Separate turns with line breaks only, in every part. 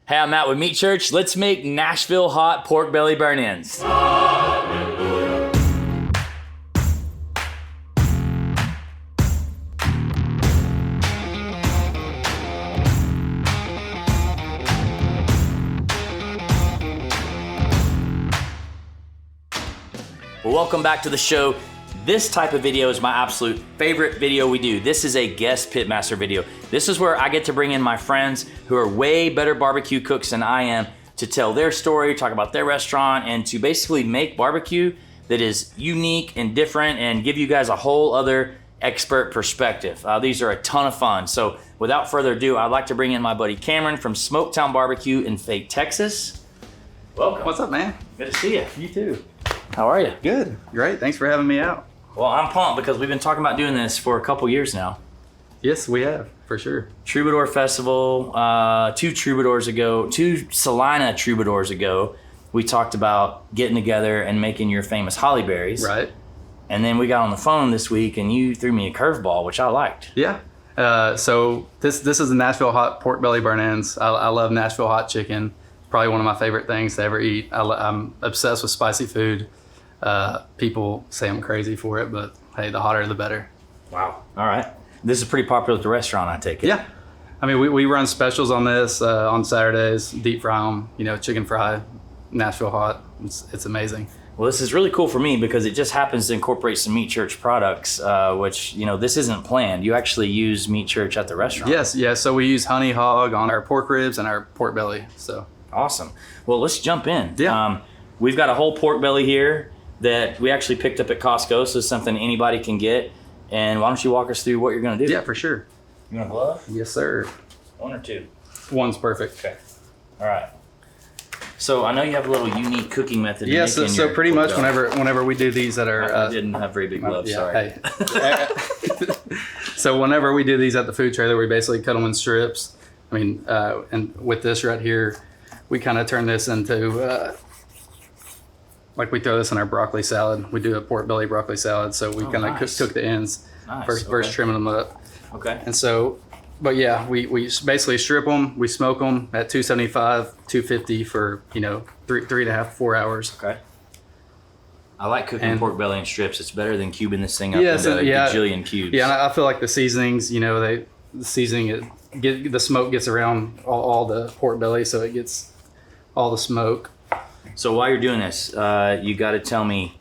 Hey, I'm Matt with Meat Church. Let's make Nashville Hot pork belly burn-ins. Well, welcome back to the show. This type of video is my absolute favorite video we do. This is a Guest Pitmaster video. This is where I get to bring in my friends who are way better barbecue cooks than I am to tell their story, talk about their restaurant, and to basically make barbecue that is unique and different and give you guys a whole other expert perspective. These are a ton of fun. So without further ado, I'd like to bring in my buddy Cameron from Smoak Town BBQ in Fate, Texas. Welcome.
What's up, man?
Good to see you.
You too.
How are you?
Good. Great. Thanks for having me out.
Well, I'm pumped because we've been talking about doing this for a couple years now.
Yes, we have, for sure.
Troubadour Festival, two Salina Troubadours ago, we talked about getting together and making your famous holly berries.
Right.
And then we got on the phone this week and you threw me a curveball, which I liked.
Yeah. So this is the Nashville Hot pork belly burn-ins. I love Nashville Hot Chicken. Probably one of my favorite things to ever eat. I'm obsessed with spicy food. People say I'm crazy for it, but hey, the hotter the better.
Wow. All right. This is pretty popular at the restaurant, I take it.
Yeah. I mean, we run specials on this on Saturdays, deep fry them, chicken fry, Nashville Hot. It's amazing.
Well, this is really cool for me because it just happens to incorporate some Meat Church products, which, this isn't planned. You actually use Meat Church at the restaurant.
Yes. Yeah. So we use Honey Hog on our pork ribs and our pork belly. So
awesome. Well, let's jump in.
Yeah.
We've got a whole pork belly here that we actually picked up at Costco, so it's something anybody can get. And why don't you walk us through what you're going to do?
Yeah, for sure.
You want a glove?
Yes, sir.
One or two?
One's perfect.
Okay. All right. So I know you have a little unique cooking method.
Yeah, so pretty much whenever we do these that are...
I didn't have very big gloves, sorry.
Hey. So whenever we do these at the food trailer, we basically cut them in strips. I mean, and with this right here, we kind of turn this into... like we throw this in our broccoli salad. We do a pork belly broccoli salad. So we kind of cook the ends, first trimming them up.
Okay.
And so, but yeah, we basically strip them, we smoke them at 275, 250 for, 3.5, 4 hours.
Okay. I like cooking pork belly in strips. It's better than cubing this thing up into a gajillion cubes.
Yeah, and I feel like the seasonings, the smoke gets around all the pork belly, so it gets all the smoke.
So while you're doing this, you got to tell me,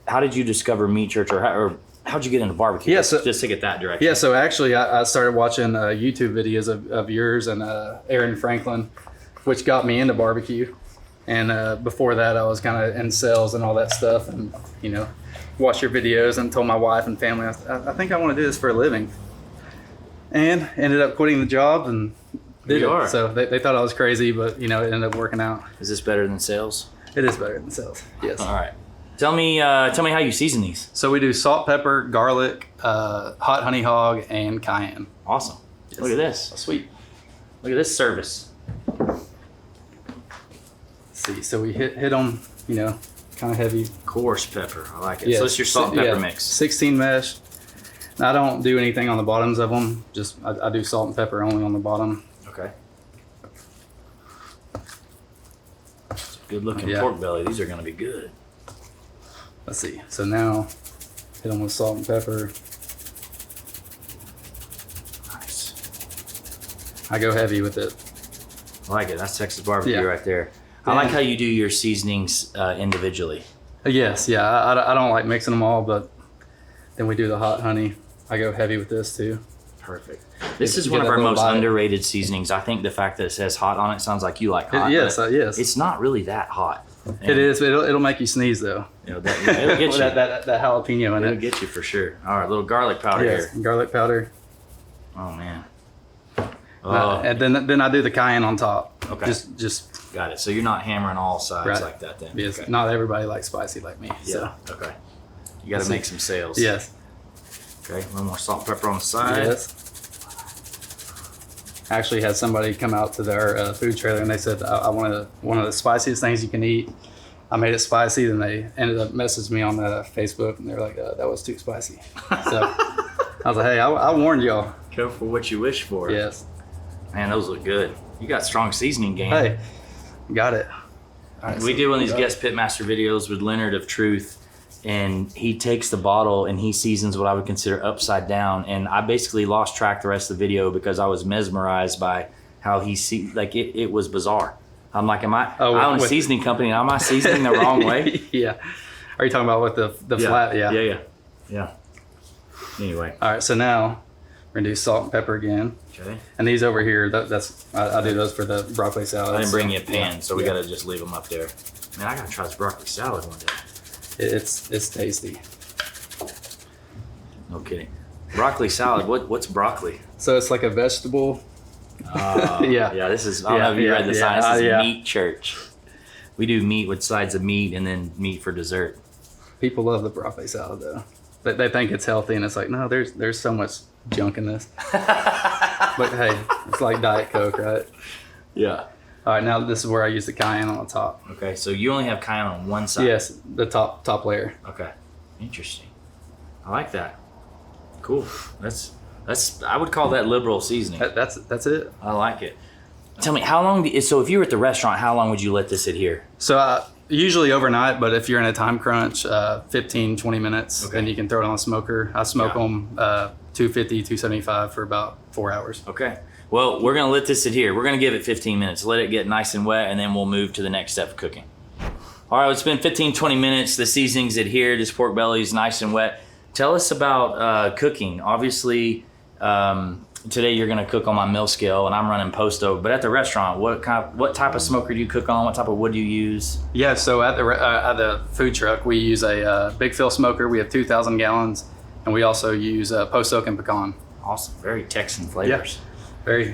how did you discover Meat Church, or how'd you get into barbecue?
Yeah, so,
just to get that direction.
Yeah, so actually I started watching YouTube videos of yours and Aaron Franklin, which got me into barbecue. And before that, I was kind of in sales and all that stuff, and watched your videos and told my wife and family, I think I want to do this for a living. And ended up quitting the job and did it. So they thought I was crazy, but it ended up working out.
Is this better than sales?
It is better than sales. Yes.
All right. Tell me how you season these.
So we do salt, pepper, garlic, hot honey hog, and cayenne.
Awesome. Yes. Look at this.
Oh, sweet.
Look at this service.
Let's see. So we hit them, kind of heavy.
Coarse pepper. I like it.
Yes.
So it's your salt and pepper mix.
16 mesh. Now, I don't do anything on the bottoms of them. Just I do salt and pepper only on the bottom.
Okay. Good looking pork belly. These are going to be good.
Let's see. So now hit them with salt and pepper.
Nice.
I go heavy with it.
I like it. That's Texas barbecue right there. I like how you do your seasonings individually.
Yes. Yeah. I don't like mixing them all, but then we do the hot honey. I go heavy with this too.
Perfect. This is one of our most underrated seasonings. I think the fact that it says hot on it sounds like you like hot.
Yes.
It's not really that hot. And
it is. It'll make you sneeze though.
It'll get you.
that jalapeno in it.
It'll get you for sure. All right, little garlic powder here.
Garlic powder.
Oh man.
And then I do the cayenne on top.
Okay.
Just
got it. So you're not hammering all sides like that then.
Yes.
Okay.
Not everybody likes spicy like me.
Yeah. So. Okay. You got to make some sales.
Yes.
Okay. A little more salt and pepper on the side.
Yes. I actually had somebody come out to their food trailer and they said, I wanted one of the spiciest things you can eat. I made it spicy, then they ended up messaging me on Facebook and they were like, that was too spicy. So I was like, hey, I warned y'all.
Careful what you wish for.
Yes.
Man, those look good. You got strong seasoning game.
Hey, got it. All right,
We
so
did one of these
go.
Guest Pitmaster videos with Leonard of Truth, and he takes the bottle and he seasons what I would consider upside down. And I basically lost track the rest of the video because I was mesmerized by how he it was bizarre. I'm like, I own a seasoning company, and am I seasoning the wrong way?
Yeah. Are you talking about with the flat? Yeah.
Anyway.
All right, so now we're gonna do salt and pepper again.
Okay.
And these over here, I do those for the broccoli salad.
I didn't bring you a pan, so we
yeah.
gotta just leave them up there. Man, I gotta try this broccoli salad one day.
It's tasty.
No kidding. Broccoli salad. What's broccoli?
So it's like a vegetable.
Yeah. This is. I don't know if you read the sign. This is
yeah.
meat church. We do meat with sides of meat and then meat for dessert.
People love the broccoli salad though. They think it's healthy, and it's like, no, there's so much junk in this. But hey, it's like Diet Coke, right?
Yeah.
All right, now this is where I use the cayenne on the top.
Okay, so you only have cayenne on one side.
Yes, the top layer.
Okay. Interesting. I like that. Cool. That's. I would call that liberal seasoning.
That's it.
I like it. Tell me, how long? So if you were at the restaurant, how long would you let this adhere?
So usually overnight, but if you're in a time crunch, 15, 20 minutes,
Okay.
then you can throw it on a smoker. I smoke them 250, 275 for about 4 hours.
Okay. Well, we're going to let this adhere. We're going to give it 15 minutes. Let it get nice and wet, and then we'll move to the next step of cooking. All right, it's been 15, 20 minutes. The seasoning's adhered. This pork belly is nice and wet. Tell us about cooking. Obviously, today you're going to cook on my mill scale, and I'm running post oak. But at the restaurant, what type of smoker do you cook on? What type of wood do you use?
Yeah, so at the food truck, we use a big fill smoker. We have 2,000 gallons, and we also use post oak and pecan.
Awesome. Very Texan flavors.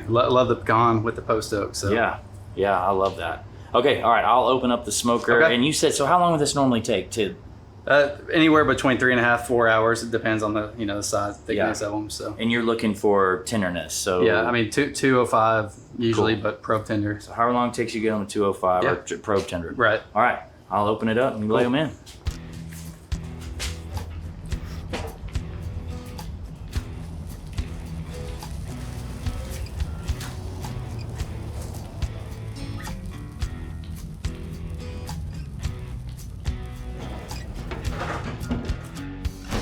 Love the pecan with the post oak. So
Yeah, I love that. Okay, all right, I'll open up the smoker.
Okay.
And you said, so how long would this normally take to?
anywhere between 3.5, 4 hours. It depends on the size, thickness of them. So
And you're looking for tenderness. So
yeah, I mean 205 usually,
Cool.
but probe tender.
So how long it takes you to get on the 205
Yeah.
or probe tender?
Right.
All right, I'll open it up and lay them in.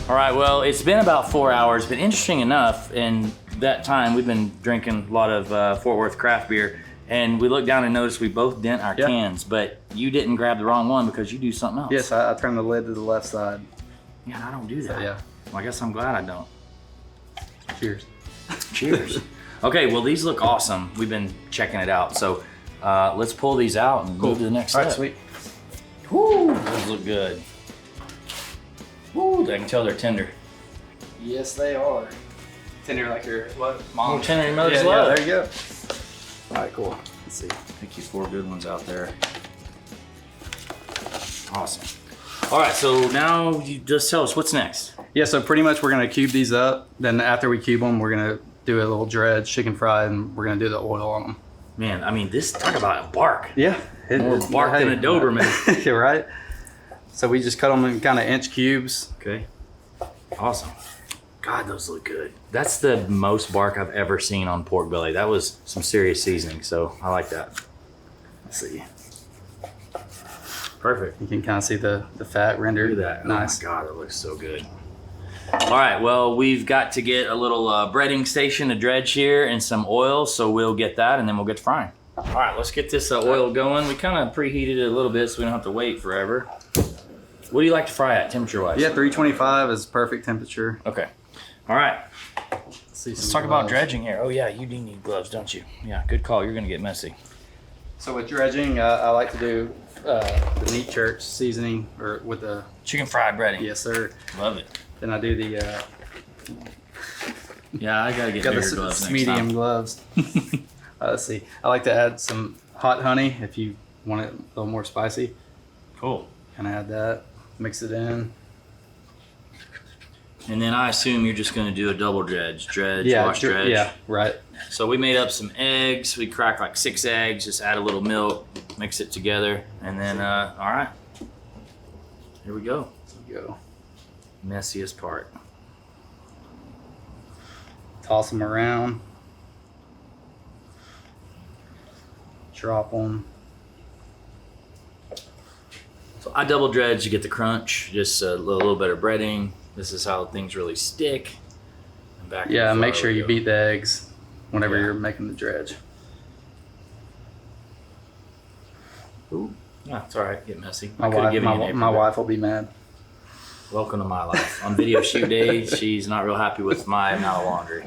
All right, well, it's been about 4 hours, but interesting enough, in that time, we've been drinking a lot of Fort Worth craft beer, and we looked down and noticed we both dent our
Yeah.
cans, but you didn't grab the wrong one because you do something else.
Yes, I turn the lid to the left side.
Yeah, I don't do that.
Yeah.
Well, I guess I'm glad I don't.
Cheers.
Cheers. Okay, well, these look awesome. We've been checking it out, so let's pull these out and move to the next
All
step.
right, sweet.
Woo, those look good. Woo, I can tell they're tender.
Yes, they are. Tender like your what?
Oh, tender in mother's
Yeah,
love.
there you go. All right, cool. Let's see.
Pick you 4 good ones out there. Awesome. All right, so now you just tell us what's next.
Yeah, so pretty much we're gonna cube these up. Then after we cube them, we're gonna do a little dredge, chicken fry, and we're gonna do the oil on them.
Man, I mean, this, talk about a bark.
Yeah.
More bark than a Doberman.
You're right. So we just cut them in kind of inch cubes.
Okay. Awesome. God, those look good. That's the most bark I've ever seen on pork belly. That was some serious seasoning, so I like that. Let's see. Perfect.
You can kind of see the fat rendered.
Look at that.
Nice.
Oh my God, it looks so good. All right, well, we've got to get a little breading station to dredge here and some oil, so we'll get that and then we'll get to frying. All right, let's get this oil going. We kind of preheated it a little bit so we don't have to wait forever. What do you like to fry at, temperature-wise?
Yeah, 325 is perfect temperature.
Okay. All right.
See
Let's
some
talk about
gloves.
dredging here. Oh, yeah, you do need gloves, don't you? Yeah, good call. You're going to get messy.
So with dredging, I like to do the meat church seasoning or with the
Chicken fried breading.
yes sir.
Love it.
Then I do the
Yeah, I got to get
got
bigger
the
gloves next
medium
time.
gloves. Let's see. I like to add some hot honey if you want it a little more spicy.
Cool.
Kind of add that, mix it in.
And then I assume you're just going to do a double dredge. Dredge,
Yeah,
wash, dredge.
yeah, right.
So we made up some eggs. We cracked like 6 eggs, just add a little milk, mix it together, and then, all right. Here we go.
There you go.
Messiest part.
Toss them around. drop them.
So I double dredge to get the crunch, just a little bit of breading. This is how things really stick. And back
Yeah,
in the
make
flour
sure
we
you
go.
beat the eggs whenever
Yeah.
you're making the dredge.
Ooh, yeah, it's all right. Get messy.
My
I could've
wife,
given you an apron,
my
but
wife will be mad.
welcome to my life. On video shoot days, she's not real happy with my amount of laundry.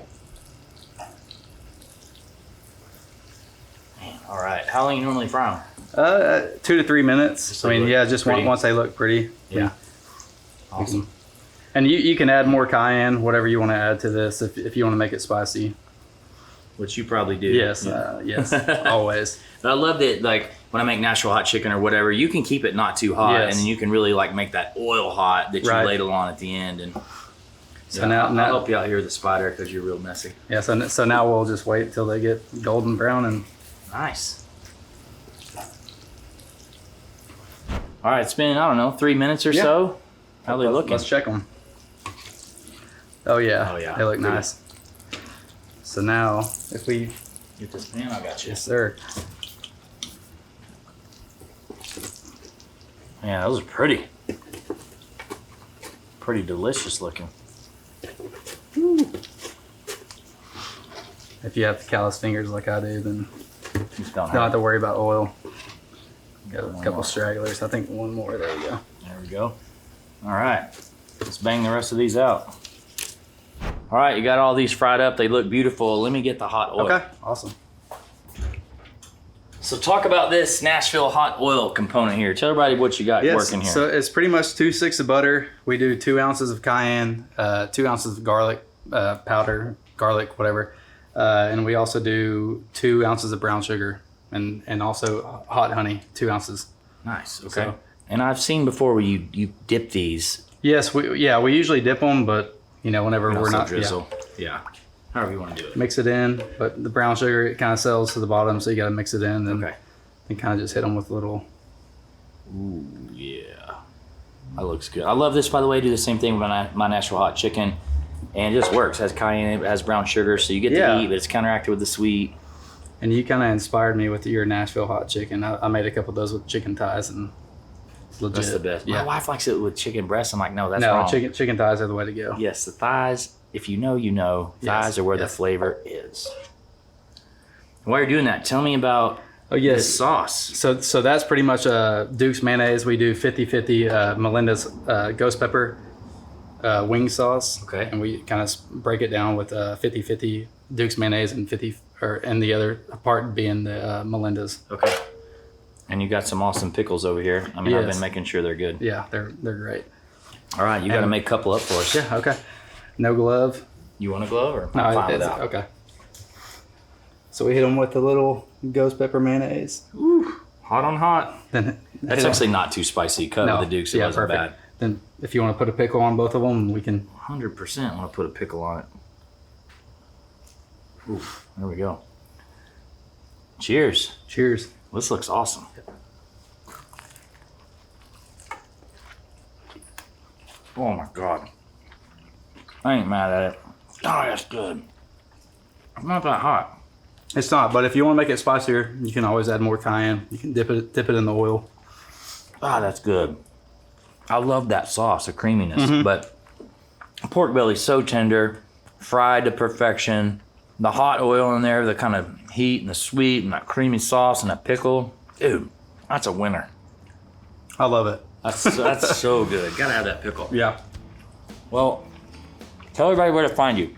Man, all right. How long you normally fry them?
2 to 3 minutes.
Just
I
they
mean,
look
yeah, just
pretty.
once they look pretty.
Yeah. Awesome.
And you can add more cayenne, whatever you want to add to this, if you want to make it spicy.
Which you probably do.
Yes,
Yeah.
yes, always.
But I love that, like, when I make Nashville Hot Chicken or whatever, you can keep it not too hot,
Yes.
and then you can really, like, make that oil hot that you
Right.
ladle on at the end. And
So
yeah,
now-
I'll
now-
help you out here with the spider because you're real messy.
Yeah, so now we'll just wait till they get golden brown and
Nice. All right, it's been, I don't know, 3 minutes or
Yeah.
so. How they looking?
Let's check them. Oh yeah,
Oh, yeah.
they look
Pretty.
nice. So now, if we,
Get this pan, I got you.
yes sir.
Yeah, those are pretty. Pretty delicious looking.
If you have callous fingers like I do, then
Just don't
don't have
have.
to worry about oil. Got a
One
couple
more.
stragglers. I think one more. There we go.
There we go. All right, let's bang the rest of these out. All right, you got all these fried up. They look beautiful. Let me get the hot oil.
Okay, awesome.
So talk about this Nashville hot oil component here. Tell everybody what you got working here.
So it's pretty much 2 sticks of butter. We do 2 ounces of cayenne, 2 ounces of garlic powder, garlic, whatever. And we also do 2 ounces of brown sugar and also hot honey, 2 ounces.
Nice. Okay.
So-
And I've seen before where you dip these.
Yes, we usually dip them, but you know, whenever
and
we're
also
not,
drizzle. Yeah. However you want to do it.
mix it in. But the brown sugar, it kind of settles to the bottom, so you got to mix it in and,
Okay.
and kind of just hit them with a little.
Ooh, yeah. That looks good. I love this, by the way. I do the same thing with my Nashville Hot Chicken. And it just works. It has cayenne in it, it has brown sugar, so you get
Yeah.
the heat, but it's counteracted with the sweet.
And you kind of inspired me with your Nashville hot chicken. I made a couple of those with chicken thighs and it's legit.
That's the best.
Yeah.
My wife likes it with chicken breasts. I'm like, no, that's
no,
wrong.
chicken thighs are the way to go.
Yes, the thighs, if you know, you know. Thighs
Yes,
are where the
yes.
flavor is. While you're doing that, tell me about
Oh yes.
this sauce.
So that's pretty much Duke's mayonnaise. We do 50-50 Melinda's ghost pepper wing sauce.
Okay.
And we kind of break it down with 50-50 Duke's mayonnaise and and the other part being the Melinda's.
Okay. And you got some awesome pickles over here. I mean, I've
Yes.
been making sure they're good.
Yeah, they're great.
All right, you got to
And-
make a couple up for us.
Yeah. Okay. No glove.
You want a glove or?
No,
I'm fine
it's-
without.
okay. So we hit them with the little ghost pepper mayonnaise.
Hot on hot.
Then
That's actually not too spicy. Cut with the Dukes, it wasn't bad.
Then if you want to put a pickle on both of them, we can.
100% want to put a pickle on it. Oof, there we go. Cheers.
Cheers.
This looks awesome. Oh my God. I ain't mad at it. Oh, that's good. It's not that hot.
It's not, but if you want to make it spicier, you can always add more cayenne. You can dip it in the oil.
Ah, that's good. I love that sauce, the creaminess. But pork belly's so tender, fried to perfection. The hot oil in there, the kind of heat and the sweet and that creamy sauce and that pickle. Dude, that's a winner.
I love it.
That's so good. Gotta have that pickle.
Yeah.
Well, tell everybody where to find you.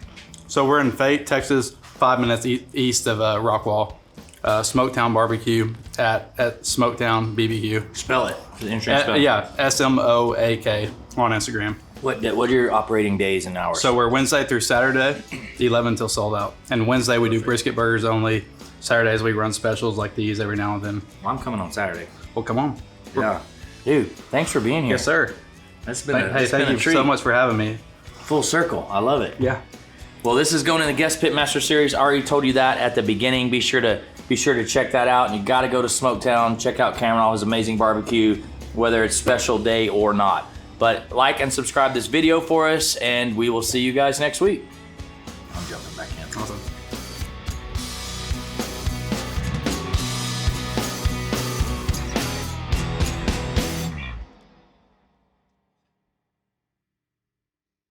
So we're in Fate, Texas, 5 minutes east of Rockwall. Smoak Town BBQ at Smoak Town BBQ.
Spell it. For the insurance spell.
Yeah, SMOAK on Instagram.
What are your operating days and hours?
So we're Wednesday through Saturday, 11 till sold out. And Wednesday we do brisket burgers only. Saturdays we run specials like these every now and then.
Well, I'm coming on Saturday.
Well, come on.
Yeah. Dude, thanks for being here.
Yes, sir.
That's been
Hey, thank you so much for having me.
Full circle. I love it.
Yeah.
Well, this is going in the Guest Pitmaster series. I already told you that at the beginning. Be sure to check that out. And you got to go to Smoak Town. Check out Cameron, all his amazing barbecue, whether it's special day or not. But like and subscribe this video for us, and we will see you guys next week. I'm joking.